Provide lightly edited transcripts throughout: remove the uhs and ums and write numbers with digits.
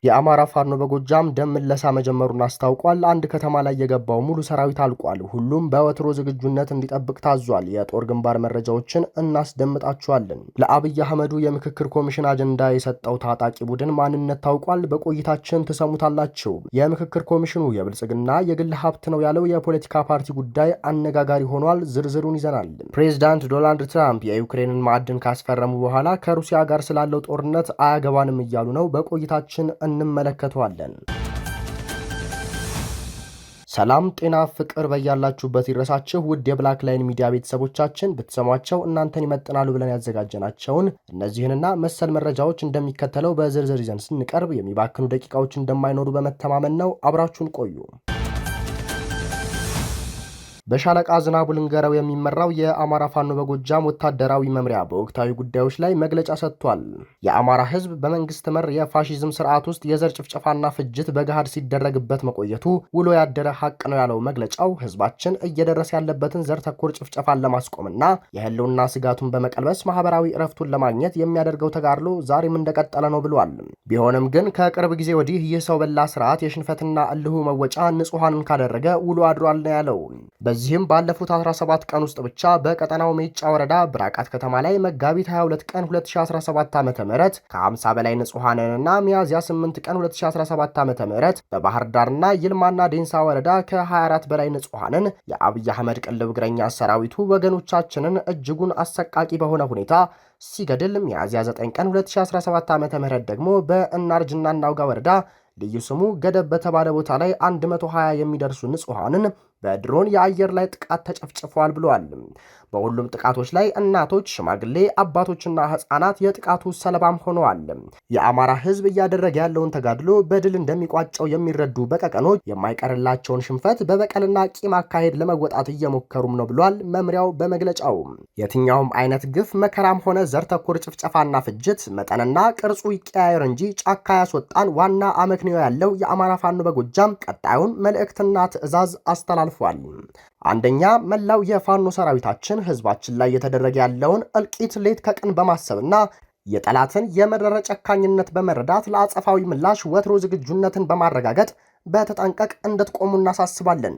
የአማራ ፋኖ በጎጃም ደም ምለሳ መጀመሩን አስታውቋል። አንድ ከተማ ላይ የገባው ሙሉ ሰራዊት አልቋል። ሁሉም በወትሮ ዝግጁነት እንዲጠብቅ ታዟል። የጦር ግንባር መረጃዎችን እናስደምጣችኋለን። ለአብይ አህመዱ የምክክር ኮሚሽን አጀንዳ የሰጠው ታጣቂ ቡድን ማንነት ታውቋል። በቆይታችን ትሰሙታላችሁ። የምክክር ኮሚሽኑ የብልጽግና የግል ሀብት ነው ያለው የፖለቲካ ፓርቲ ጉዳይ አነጋጋሪ ሆኗል። ዝርዝሩን ይዘናል። ፕሬዚዳንት ዶናልድ ትራምፕ የዩክሬንን ማዕድን ካስፈረሙ በኋላ ከሩሲያ ጋር ስላለው ጦርነት አያገባንም እያሉ ነው። በቆይታችን እንመለከተዋለን። ሰላም ጤና ፍቅር በያላችሁበት ይድረሳችሁ። ውድ የብላክ ላይን ሚዲያ ቤተሰቦቻችን ብትሰሟቸው እናንተን ይመጥናሉ ብለን ያዘጋጀናቸውን እነዚህንና መሰል መረጃዎች እንደሚከተለው በዝርዝር ይዘን ስንቀርብ የሚባክኑ ደቂቃዎች እንደማይኖሩ በመተማመን ነው። አብራችሁን ቆዩ። በሻለቃ ዝናቡ ልንገረው የሚመራው የአማራ ፋኖ በጎጃም ወታደራዊ መምሪያ በወቅታዊ ጉዳዮች ላይ መግለጫ ሰጥቷል። የአማራ ሕዝብ በመንግስት መር የፋሺዝም ስርዓት ውስጥ የዘር ጭፍጨፋና ፍጅት በገሃድ ሲደረግበት መቆየቱ ውሎ ያደረ ሀቅ ነው ያለው መግለጫው ሕዝባችን እየደረሰ ያለበትን ዘር ተኮር ጭፍጨፋን ለማስቆምና የህልውና ስጋቱን በመቀልበስ ማህበራዊ እረፍቱን ለማግኘት የሚያደርገው ተጋድሎ ዛሬም እንደቀጠለ ነው ብሏል። ቢሆንም ግን ከቅርብ ጊዜ ወዲህ ይህ ሰው በላ ስርዓት የሽንፈትና እልሁ መወጫ ንጹሐንን ካደረገ ውሎ አድሯል ነው ያለው። በዚህም ባለፉት 17 ቀን ውስጥ ብቻ በቀጠናው ሜጫ ወረዳ ብራቃት ከተማ ላይ መጋቢት 22 ቀን 2017 ዓ.ም ከ50 በላይ ንጹሃንንና ሚያዝያ 8 ቀን 2017 ዓ.ም በባህር ዳርና ይልማና ዴንሳ ወረዳ ከ24 በላይ ንጹሃንን የአብይ አህመድ ቅልብ እግረኛ ሰራዊቱ ወገኖቻችንን እጅጉን አሰቃቂ በሆነ ሁኔታ ሲገድል ሚያዝያ 9 ቀን 2017 ዓ.ም ደግሞ በእናርጅና እናውጋ ወረዳ ልዩ ስሙ ገደብ በተባለ ቦታ ላይ 120 የሚደርሱ ንጹሃንን በድሮን የአየር ላይ ጥቃት ተጨፍጭፈዋል ብለዋል። በሁሉም ጥቃቶች ላይ እናቶች፣ ሽማግሌ፣ አባቶችና ህፃናት የጥቃቱ ሰለባም ሆነዋል። የአማራ ህዝብ እያደረገ ያለውን ተጋድሎ በድል እንደሚቋጨው የሚረዱ በቀቀኖች የማይቀርላቸውን ሽንፈት በበቀልና ቂም አካሄድ ለመወጣት እየሞከሩም ነው ብሏል መምሪያው በመግለጫው። የትኛውም አይነት ግፍ መከራም ሆነ ዘር ተኮር ጭፍጨፋና ፍጅት መጠንና ቅርጹ ይቀያየር እንጂ ጫካ ያስወጣን ዋና አመክንዮ ያለው የአማራ ፋኖ በጎጃም ቀጣዩን መልእክትና ትዕዛዝ አስተላልፏል። አንደኛ፣ መላው የፋኖ ሰራዊታችን ህዝባችን ላይ የተደረገ ያለውን እልቂት ሌት ከቀን በማሰብና የጠላትን የመረረ ጨካኝነት በመረዳት ለአጸፋዊ ምላሽ ወትሮ ዝግጁነትን በማረጋገጥ በተጠንቀቅ እንድትቆሙ እናሳስባለን።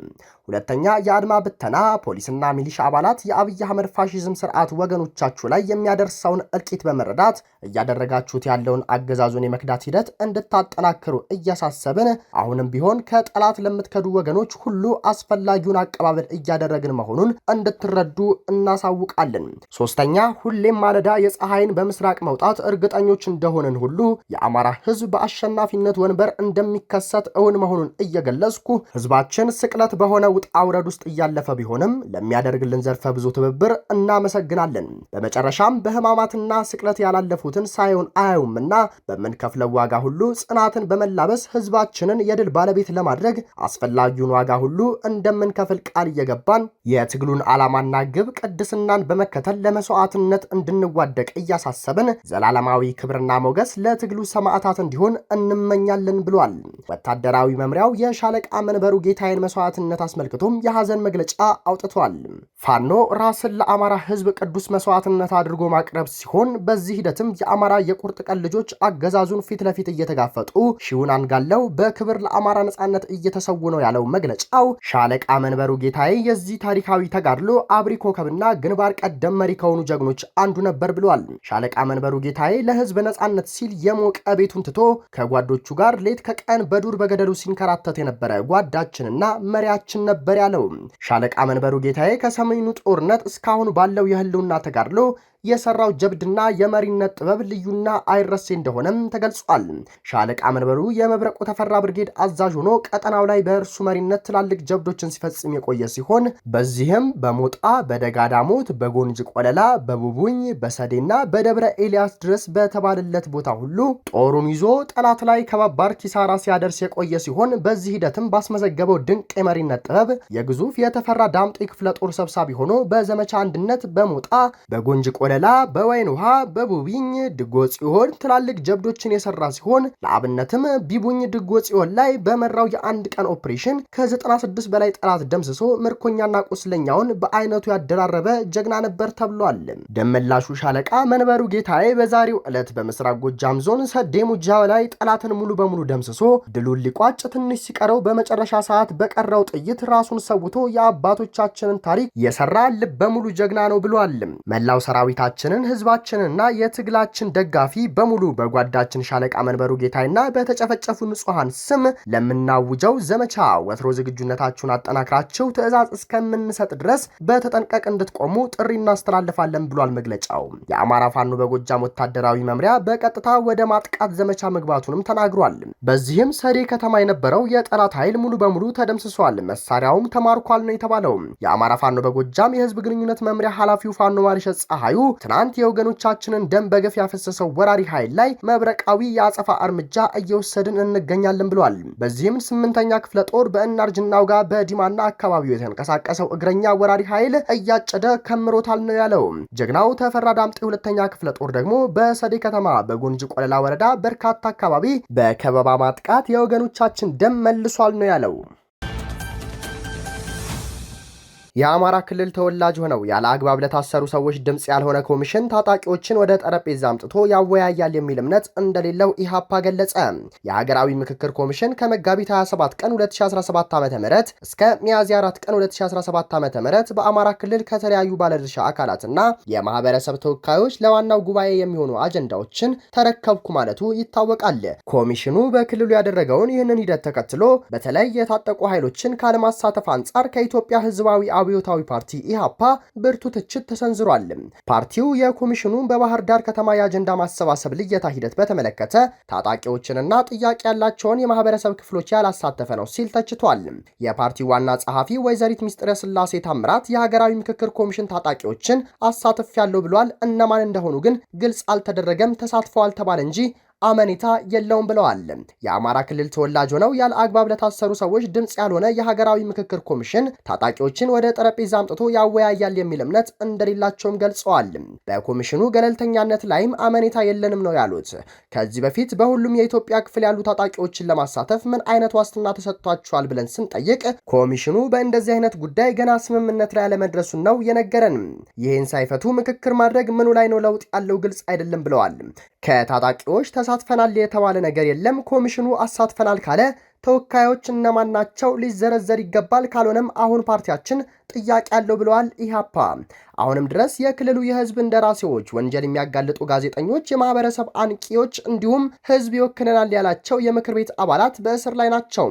ሁለተኛ፣ የአድማ ብተና ፖሊስና ሚሊሻ አባላት የአብይ አህመድ ፋሺዝም ስርዓት ወገኖቻችሁ ላይ የሚያደርሰውን እልቂት በመረዳት እያደረጋችሁት ያለውን አገዛዙን የመክዳት ሂደት እንድታጠናክሩ እያሳሰብን አሁንም ቢሆን ከጠላት ለምትከዱ ወገኖች ሁሉ አስፈላጊውን አቀባበል እያደረግን መሆኑን እንድትረዱ እናሳውቃለን። ሶስተኛ፣ ሁሌም ማለዳ የፀሐይን በምስራቅ መውጣት እርግጠኞች እንደሆነን ሁሉ የአማራ ህዝብ በአሸናፊነት ወንበር እንደሚከሰት እውን መሆኑን እየገለጽኩ ህዝባችን ስቅለት በሆነ ውጣ ውረድ ውስጥ እያለፈ ቢሆንም ለሚያደርግልን ዘርፈ ብዙ ትብብር እናመሰግናለን። በመጨረሻም በህማማትና ስቅለት ያላለፉትን ሳይሆን አያዩምና በምንከፍለው ዋጋ ሁሉ ጽናትን በመላበስ ህዝባችንን የድል ባለቤት ለማድረግ አስፈላጊውን ዋጋ ሁሉ እንደምንከፍል ቃል እየገባን የትግሉን ዓላማና ግብ ቅድስናን በመከተል ለመስዋዕትነት እንድንዋደቅ እያሳሰብን ዘላለማዊ ክብርና ሞገስ ለትግሉ ሰማዕታት እንዲሆን እንመኛለን ብሏል። ወታደራዊ መምሪያው የሻለቃ መንበሩ ጌታዬን መስዋዕትነት አስመልክቶም የሐዘን መግለጫ አውጥቷል። ፋኖ ራስን ለአማራ ህዝብ ቅዱስ መስዋዕትነት አድርጎ ማቅረብ ሲሆን በዚህ ሂደትም የአማራ የቁርጥ ቀን ልጆች አገዛዙን ፊት ለፊት እየተጋፈጡ ሺውን አንጋለው በክብር ለአማራ ነጻነት እየተሰዉ ነው ያለው መግለጫው ሻለቃ መንበሩ ጌታዬ የዚህ ታሪካዊ ተጋድሎ አብሪ ኮከብና ግንባር ቀደም መሪ ከሆኑ ጀግኖች አንዱ ነበር ብሏል። ሻለቃ መንበሩ ጌታዬ ለህዝብ ነጻነት ሲል የሞቀ ቤቱን ትቶ ከጓዶቹ ጋር ሌት ከቀን በዱር በገደሉ ሲንከራተት የነበረ ጓዳችንና መሪያችን ነበር ያለው ሻለቃ መንበሩ ጌታዬ ከሰሜኑ ጦርነት እስካሁን ባለው የህልውና ተጋድሎ የሰራው ጀብድና የመሪነት ጥበብ ልዩና አይረሴ እንደሆነም ተገልጿል። ሻለቃ መንበሩ የመብረቁ ተፈራ ብርጌድ አዛዥ ሆኖ ቀጠናው ላይ በእርሱ መሪነት ትላልቅ ጀብዶችን ሲፈጽም የቆየ ሲሆን በዚህም በሞጣ፣ በደጋዳሞት፣ በጎንጅ ቆለላ፣ በቡቡኝ፣ በሰዴና በደብረ ኤልያስ ድረስ በተባለለት ቦታ ሁሉ ጦሩን ይዞ ጠላት ላይ ከባባር ኪሳራ ሲያደርስ የቆየ ሲሆን በዚህ ሂደትም ባስመዘገበው ድንቅ የመሪነት ጥበብ የግዙፍ የተፈራ ዳምጤ ክፍለ ጦር ሰብሳቢ ሆኖ በዘመቻ አንድነት በሞጣ፣ በጎንጅ በወለላ፣ በወይን ውሃ፣ በቡቢኝ ድጎ ጽዮን ትላልቅ ጀብዶችን የሰራ ሲሆን ለአብነትም ቢቡኝ ድጎ ጽዮን ላይ በመራው የአንድ ቀን ኦፕሬሽን ከ96 በላይ ጠላት ደምስሶ ምርኮኛና ቁስለኛውን በአይነቱ ያደራረበ ጀግና ነበር ተብሏል። ደመላሹ ሻለቃ መንበሩ ጌታዬ በዛሬው ዕለት በምስራቅ ጎጃም ዞን ሰዴ ሙጃ ላይ ጠላትን ሙሉ በሙሉ ደምስሶ ድሉን ሊቋጭ ትንሽ ሲቀረው በመጨረሻ ሰዓት በቀረው ጥይት ራሱን ሰውቶ የአባቶቻችንን ታሪክ የሰራ ልብ በሙሉ ጀግና ነው ብሏል። መላው ሰራዊታችንን ህዝባችንና የትግላችን ደጋፊ በሙሉ በጓዳችን ሻለቃ መንበሩ ጌታዬና በተጨፈጨፉ ንጹሃን ስም ለምናውጀው ዘመቻ ወትሮ ዝግጁነታችሁን አጠናክራችሁ ትዕዛዝ እስከምንሰጥ ድረስ በተጠንቀቅ እንድትቆሙ ጥሪ እናስተላልፋለን ብሏል መግለጫው። የአማራ ፋኖ በጎጃም ወታደራዊ መምሪያ በቀጥታ ወደ ማጥቃት ዘመቻ መግባቱንም ተናግሯል። በዚህም ሰዴ ከተማ የነበረው የጠላት ኃይል ሙሉ በሙሉ ተደምስሷል፣ መሳሪያውም ተማርኳል ነው የተባለው። የአማራ ፋኖ በጎጃም የህዝብ ግንኙነት መምሪያ ኃላፊው ፋኖ ማርሸት ፀሐዩ ትናንት የወገኖቻችንን ደም በገፍ ያፈሰሰው ወራሪ ኃይል ላይ መብረቃዊ የአጸፋ እርምጃ እየወሰድን እንገኛለን ብሏል። በዚህም 8ኛ ክፍለ ጦር በእናርጅናው ጋር በዲማና አካባቢው የተንቀሳቀሰው እግረኛ ወራሪ ኃይል እያጨደ ከምሮታል ነው ያለው። ጀግናው ተፈራ ዳምጤ 2ኛ ክፍለ ጦር ደግሞ በሰዴ ከተማ በጎንጅ ቆለላ ወረዳ በርካታ አካባቢ በከበባ ማጥቃት የወገኖቻችን ደም መልሷል ነው ያለው። የአማራ ክልል ተወላጅ ሆነው ያለ አግባብ ለታሰሩ ሰዎች ድምጽ ያልሆነ ኮሚሽን ታጣቂዎችን ወደ ጠረጴዛ አምጥቶ ያወያያል የሚል እምነት እንደሌለው ኢሃፓ ገለጸ። የሀገራዊ ምክክር ኮሚሽን ከመጋቢት 27 ቀን 2017 ዓ.ም እስከ ሚያዝያ 4 ቀን 2017 ዓ.ም በአማራ ክልል ከተለያዩ ባለድርሻ አካላትና የማህበረሰብ ተወካዮች ለዋናው ጉባኤ የሚሆኑ አጀንዳዎችን ተረከብኩ ማለቱ ይታወቃል። ኮሚሽኑ በክልሉ ያደረገውን ይህንን ሂደት ተከትሎ በተለይ የታጠቁ ኃይሎችን ካለማሳተፍ አንጻር ከኢትዮጵያ ህዝባዊ አብዮታዊ ፓርቲ ኢሃፓ ብርቱ ትችት ተሰንዝሯል። ፓርቲው የኮሚሽኑን በባህር ዳር ከተማ የአጀንዳ ማሰባሰብ ልየታ ሂደት በተመለከተ ታጣቂዎችንና ጥያቄ ያላቸውን የማህበረሰብ ክፍሎች ያላሳተፈ ነው ሲል ተችቷል። የፓርቲው ዋና ጸሐፊ ወይዘሪት ሚስጥረ ስላሴ ታምራት የሀገራዊ ምክክር ኮሚሽን ታጣቂዎችን አሳትፍ ያለው ብሏል። እነማን እንደሆኑ ግን ግልጽ አልተደረገም። ተሳትፈዋል ተባለ እንጂ አመኔታ የለውም ብለዋል። የአማራ ክልል ተወላጅ ሆነው ያለ አግባብ ለታሰሩ ሰዎች ድምጽ ያልሆነ የሀገራዊ ምክክር ኮሚሽን ታጣቂዎችን ወደ ጠረጴዛ አምጥቶ ያወያያል የሚል እምነት እንደሌላቸውም ገልጸዋል። በኮሚሽኑ ገለልተኛነት ላይም አመኔታ የለንም ነው ያሉት። ከዚህ በፊት በሁሉም የኢትዮጵያ ክፍል ያሉ ታጣቂዎችን ለማሳተፍ ምን አይነት ዋስትና ተሰጥቷቸዋል ብለን ስንጠይቅ ኮሚሽኑ በእንደዚህ አይነት ጉዳይ ገና ስምምነት ላይ ያለመድረሱን ነው የነገረን። ይህን ሳይፈቱ ምክክር ማድረግ ምኑ ላይ ነው ለውጥ ያለው ግልጽ አይደለም ብለዋል። ከታጣቂዎች ተሳትፈናል የተባለ ነገር የለም። ኮሚሽኑ አሳትፈናል ካለ ተወካዮች እነማን ናቸው ሊዘረዘር ይገባል። ካልሆነም አሁን ፓርቲያችን ጥያቄ ያለው ብለዋል ኢሃፓ። አሁንም ድረስ የክልሉ የህዝብ እንደራሴዎች፣ ወንጀል የሚያጋልጡ ጋዜጠኞች፣ የማህበረሰብ አንቂዎች እንዲሁም ህዝብ ይወክለናል ያላቸው የምክር ቤት አባላት በእስር ላይ ናቸው።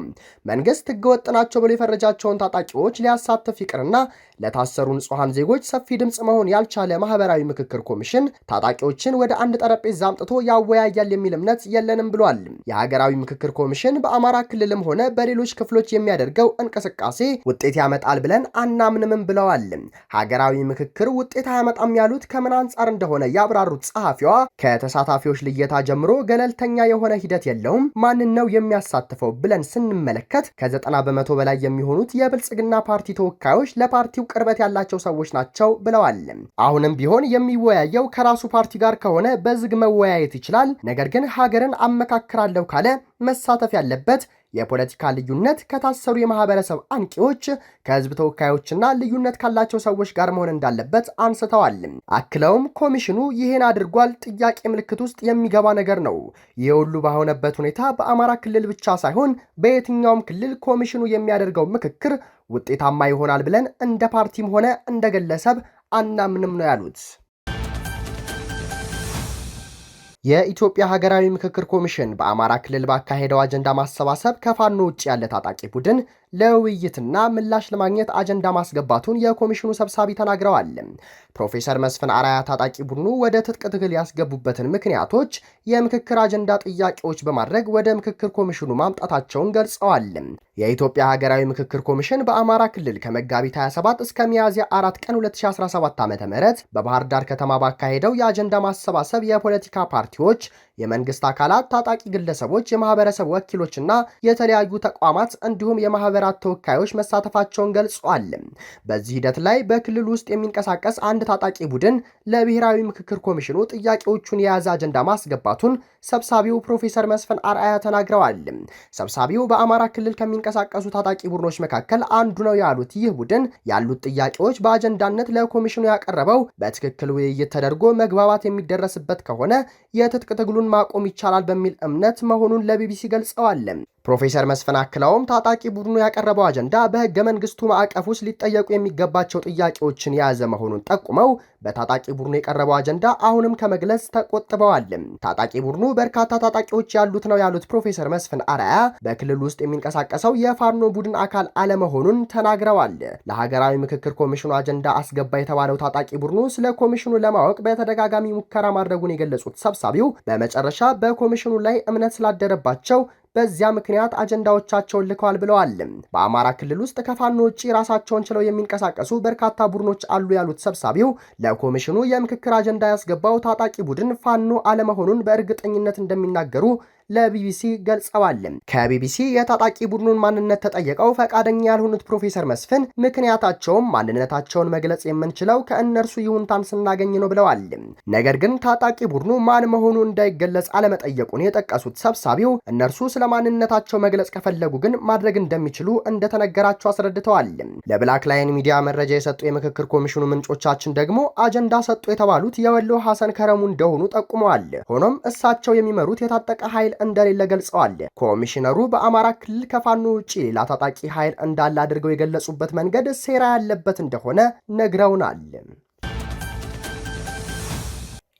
መንግስት ህገወጥ ናቸው ብሎ የፈረጃቸውን ታጣቂዎች ሊያሳትፍ ይቅርና ለታሰሩ ንጹሃን ዜጎች ሰፊ ድምጽ መሆን ያልቻለ ማህበራዊ ምክክር ኮሚሽን ታጣቂዎችን ወደ አንድ ጠረጴዛ አምጥቶ ያወያያል የሚል እምነት የለንም ብሏል። የሀገራዊ ምክክር ኮሚሽን በአማራ ክልልም ሆነ በሌሎች ክፍሎች የሚያደርገው እንቅስቃሴ ውጤት ያመጣል ብለን አናምንም ብለዋል። ሀገራዊ ምክክር ውጤት አያመጣም ያሉት ከምን አንጻር እንደሆነ ያብራሩት ጸሐፊዋ ከተሳታፊዎች ልየታ ጀምሮ ገለልተኛ የሆነ ሂደት የለውም። ማንን ነው የሚያሳትፈው ብለን ስንመለከት ከ90 በመቶ በላይ የሚሆኑት የብልጽግና ፓርቲ ተወካዮች ለፓርቲው ቅርበት ያላቸው ሰዎች ናቸው ብለዋል። አሁንም ቢሆን የሚወያየው ከራሱ ፓርቲ ጋር ከሆነ በዝግ መወያየት ይችላል። ነገር ግን ሀገርን አመካክራለሁ ካለ መሳተፍ ያለበት የፖለቲካ ልዩነት ከታሰሩ የማህበረሰብ አንቂዎች ከህዝብ ተወካዮችና ልዩነት ካላቸው ሰዎች ጋር መሆን እንዳለበት አንስተዋል። አክለውም ኮሚሽኑ ይህን አድርጓል ጥያቄ ምልክት ውስጥ የሚገባ ነገር ነው። ይህ ሁሉ ባሆነበት ሁኔታ በአማራ ክልል ብቻ ሳይሆን በየትኛውም ክልል ኮሚሽኑ የሚያደርገው ምክክር ውጤታማ ይሆናል ብለን እንደ ፓርቲም ሆነ እንደ ግለሰብ አናምንም ነው ያሉት። የኢትዮጵያ ሀገራዊ ምክክር ኮሚሽን በአማራ ክልል ባካሄደው አጀንዳ ማሰባሰብ ከፋኖ ውጭ ያለ ታጣቂ ቡድን ለውይይትና ምላሽ ለማግኘት አጀንዳ ማስገባቱን የኮሚሽኑ ሰብሳቢ ተናግረዋል። ፕሮፌሰር መስፍን አራያ ታጣቂ ቡድኑ ወደ ትጥቅ ትግል ያስገቡበትን ምክንያቶች የምክክር አጀንዳ ጥያቄዎች በማድረግ ወደ ምክክር ኮሚሽኑ ማምጣታቸውን ገልጸዋል። የኢትዮጵያ ሀገራዊ ምክክር ኮሚሽን በአማራ ክልል ከመጋቢት 27 እስከ ሚያዝያ 4 ቀን 2017 ዓ.ም በባህር ዳር ከተማ ባካሄደው የአጀንዳ ማሰባሰብ የፖለቲካ ፓርቲዎች፣ የመንግስት አካላት፣ ታጣቂ ግለሰቦች፣ የማህበረሰብ ወኪሎችና የተለያዩ ተቋማት እንዲሁም የማህበራት ተወካዮች መሳተፋቸውን ገልጿል። በዚህ ሂደት ላይ በክልል ውስጥ የሚንቀሳቀስ አንድ ታጣቂ ቡድን ለብሔራዊ ምክክር ኮሚሽኑ ጥያቄዎቹን የያዘ አጀንዳ ማስገባቱን ሰብሳቢው ፕሮፌሰር መስፍን አርአያ ተናግረዋል። ሰብሳቢው በአማራ ክልል ከሚንቀሳቀሱ ታጣቂ ቡድኖች መካከል አንዱ ነው ያሉት ይህ ቡድን ያሉት ጥያቄዎች በአጀንዳነት ለኮሚሽኑ ያቀረበው በትክክል ውይይት ተደርጎ መግባባት የሚደረስበት ከሆነ የትጥቅ ትግሉን ማቆም ይቻላል በሚል እምነት መሆኑን ለቢቢሲ ገልጸዋል። ፕሮፌሰር መስፍን አክለውም ታጣቂ ቡድኑ ያቀረበው አጀንዳ በህገ መንግስቱ ማዕቀፍ ውስጥ ሊጠየቁ የሚገባቸው ጥያቄዎችን የያዘ መሆኑን ጠቁመው በታጣቂ ቡድኑ የቀረበው አጀንዳ አሁንም ከመግለጽ ተቆጥበዋል። ታጣቂ ቡድኑ በርካታ ታጣቂዎች ያሉት ነው ያሉት ፕሮፌሰር መስፍን አርአያ በክልል ውስጥ የሚንቀሳቀሰው የፋኖ ቡድን አካል አለመሆኑን ተናግረዋል። ለሀገራዊ ምክክር ኮሚሽኑ አጀንዳ አስገባ የተባለው ታጣቂ ቡድኑ ስለ ኮሚሽኑ ለማወቅ በተደጋጋሚ ሙከራ ማድረጉን የገለጹት ሰብሳቢው በመጨረሻ በኮሚሽኑ ላይ እምነት ስላደረባቸው በዚያ ምክንያት አጀንዳዎቻቸውን ልከዋል ብለዋል። በአማራ ክልል ውስጥ ከፋኖ ውጪ ራሳቸውን ችለው የሚንቀሳቀሱ በርካታ ቡድኖች አሉ ያሉት ሰብሳቢው ለኮሚሽኑ የምክክር አጀንዳ ያስገባው ታጣቂ ቡድን ፋኖ አለመሆኑን በእርግጠኝነት እንደሚናገሩ ለቢቢሲ ገልጸዋል። ከቢቢሲ የታጣቂ ቡድኑን ማንነት ተጠየቀው ፈቃደኛ ያልሆኑት ፕሮፌሰር መስፍን ምክንያታቸውም ማንነታቸውን መግለጽ የምንችለው ከእነርሱ ይሁንታን ስናገኝ ነው ብለዋል። ነገር ግን ታጣቂ ቡድኑ ማን መሆኑ እንዳይገለጽ አለመጠየቁን የጠቀሱት ሰብሳቢው እነርሱ ስለ ማንነታቸው መግለጽ ከፈለጉ ግን ማድረግ እንደሚችሉ እንደተነገራቸው አስረድተዋል። ለብላክ ላይን ሚዲያ መረጃ የሰጡ የምክክር ኮሚሽኑ ምንጮቻችን ደግሞ አጀንዳ ሰጡ የተባሉት የወሎ ሐሰን ከረሙ እንደሆኑ ጠቁመዋል። ሆኖም እሳቸው የሚመሩት የታጠቀ ኃይል እንደሌለ ገልጸዋል። ኮሚሽነሩ በአማራ ክልል ከፋኖ ውጪ ሌላ ታጣቂ ኃይል እንዳለ አድርገው የገለጹበት መንገድ ሴራ ያለበት እንደሆነ ነግረውናል።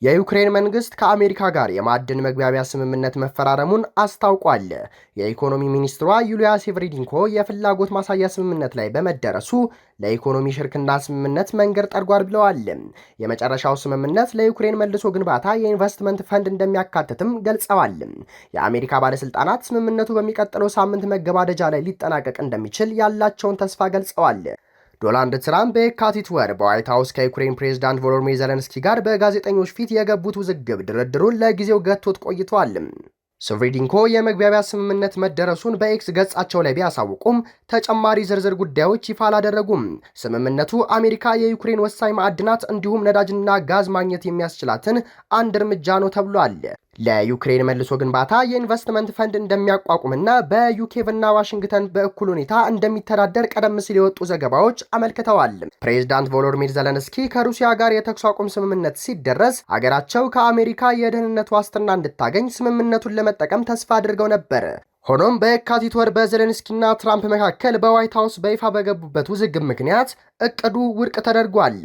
የዩክሬን መንግስት ከአሜሪካ ጋር የማዕድን መግባቢያ ስምምነት መፈራረሙን አስታውቋል። የኢኮኖሚ ሚኒስትሯ ዩሊያ ሴቨሪዲንኮ የፍላጎት ማሳያ ስምምነት ላይ በመደረሱ ለኢኮኖሚ ሽርክና ስምምነት መንገድ ጠርጓል ብለዋል። የመጨረሻው ስምምነት ለዩክሬን መልሶ ግንባታ የኢንቨስትመንት ፈንድ እንደሚያካትትም ገልጸዋል። የአሜሪካ ባለስልጣናት ስምምነቱ በሚቀጥለው ሳምንት መገባደጃ ላይ ሊጠናቀቅ እንደሚችል ያላቸውን ተስፋ ገልጸዋል። ዶናልድ ትራምፕ በየካቲት ወር በዋይት ሃውስ ከዩክሬን ፕሬዝዳንት ቮሎዲሚር ዜሌንስኪ ጋር በጋዜጠኞች ፊት የገቡት ውዝግብ ድርድሩን ለጊዜው ገቶት ቆይቷል። ሴቨሪዲንኮ የመግባቢያ ስምምነት መደረሱን በኤክስ ገጻቸው ላይ ቢያሳውቁም ተጨማሪ ዝርዝር ጉዳዮች ይፋ አላደረጉም። ስምምነቱ አሜሪካ የዩክሬን ወሳኝ ማዕድናት እንዲሁም ነዳጅና ጋዝ ማግኘት የሚያስችላትን አንድ እርምጃ ነው ተብሏል። ለዩክሬን መልሶ ግንባታ የኢንቨስትመንት ፈንድ እንደሚያቋቁምና በዩኬቭና ዋሽንግተን በእኩል ሁኔታ እንደሚተዳደር ቀደም ሲል የወጡ ዘገባዎች አመልክተዋል። ፕሬዝዳንት ቮሎዲሚር ዜሌንስኪ ከሩሲያ ጋር የተኩስ አቁም ስምምነት ሲደረስ አገራቸው ከአሜሪካ የደህንነት ዋስትና እንድታገኝ ስምምነቱን ለመጠቀም ተስፋ አድርገው ነበር። ሆኖም በየካቲት ወር በዜሌንስኪና ትራምፕ መካከል በዋይት ሃውስ በይፋ በገቡበት ውዝግብ ምክንያት እቅዱ ውድቅ ተደርጓል።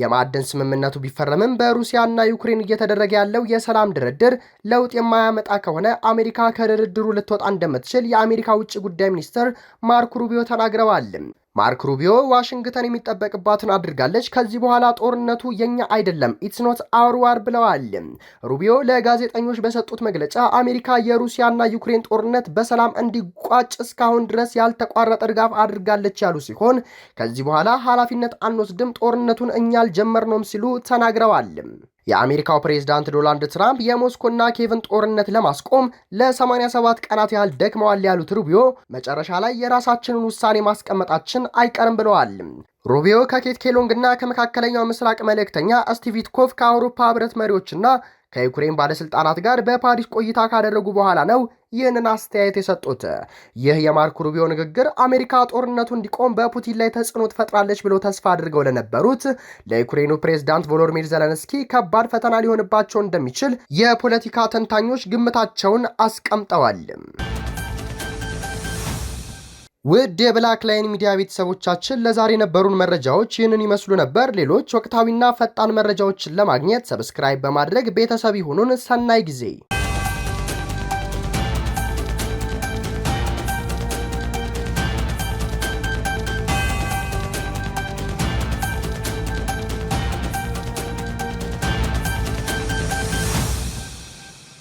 የማዕድን ስምምነቱ ቢፈረምም በሩሲያና ዩክሬን እየተደረገ ያለው የሰላም ድርድር ለውጥ የማያመጣ ከሆነ አሜሪካ ከድርድሩ ልትወጣ እንደምትችል የአሜሪካ ውጭ ጉዳይ ሚኒስትር ማርክ ሩቢዮ ተናግረዋል። ማርክ ሩቢዮ ዋሽንግተን የሚጠበቅባትን አድርጋለች፣ ከዚህ በኋላ ጦርነቱ የኛ አይደለም፣ ኢትስ ኖት አወር ዋር ብለዋል። ሩቢዮ ለጋዜጠኞች በሰጡት መግለጫ አሜሪካ የሩሲያና ዩክሬን ጦርነት በሰላም እንዲቋጭ እስካሁን ድረስ ያልተቋረጠ ድጋፍ አድርጋለች ያሉ ሲሆን ከዚህ በኋላ ኃላፊነት አንወስድም፣ ጦርነቱን እኛ አልጀመርነውም ሲሉ ተናግረዋል። የአሜሪካው ፕሬዝዳንት ዶናልድ ትራምፕ የሞስኮና ኬቭን ጦርነት ለማስቆም ለ87 ቀናት ያህል ደክመዋል ያሉት ሩቢዮ መጨረሻ ላይ የራሳችንን ውሳኔ ማስቀመጣችን አይቀርም ብለዋል። ሩቢዮ ከኬት ኬሎንግና ከመካከለኛው ምስራቅ መልእክተኛ ስቲቭ ዊትኮፍ ከአውሮፓ ህብረት መሪዎችና ከዩክሬን ባለስልጣናት ጋር በፓሪስ ቆይታ ካደረጉ በኋላ ነው ይህንን አስተያየት የሰጡት። ይህ የማርክ ሩቢዮ ንግግር አሜሪካ ጦርነቱ እንዲቆም በፑቲን ላይ ተጽዕኖ ትፈጥራለች ብለው ተስፋ አድርገው ለነበሩት ለዩክሬኑ ፕሬዝዳንት ቮሎዲሚር ዜሌንስኪ ከባድ ፈተና ሊሆንባቸው እንደሚችል የፖለቲካ ተንታኞች ግምታቸውን አስቀምጠዋል። ውድ የብላክ ላይን ሚዲያ ቤተሰቦቻችን ለዛሬ የነበሩን መረጃዎች ይህንን ይመስሉ ነበር። ሌሎች ወቅታዊና ፈጣን መረጃዎችን ለማግኘት ሰብስክራይብ በማድረግ ቤተሰብ ይሁኑን። ሰናይ ጊዜ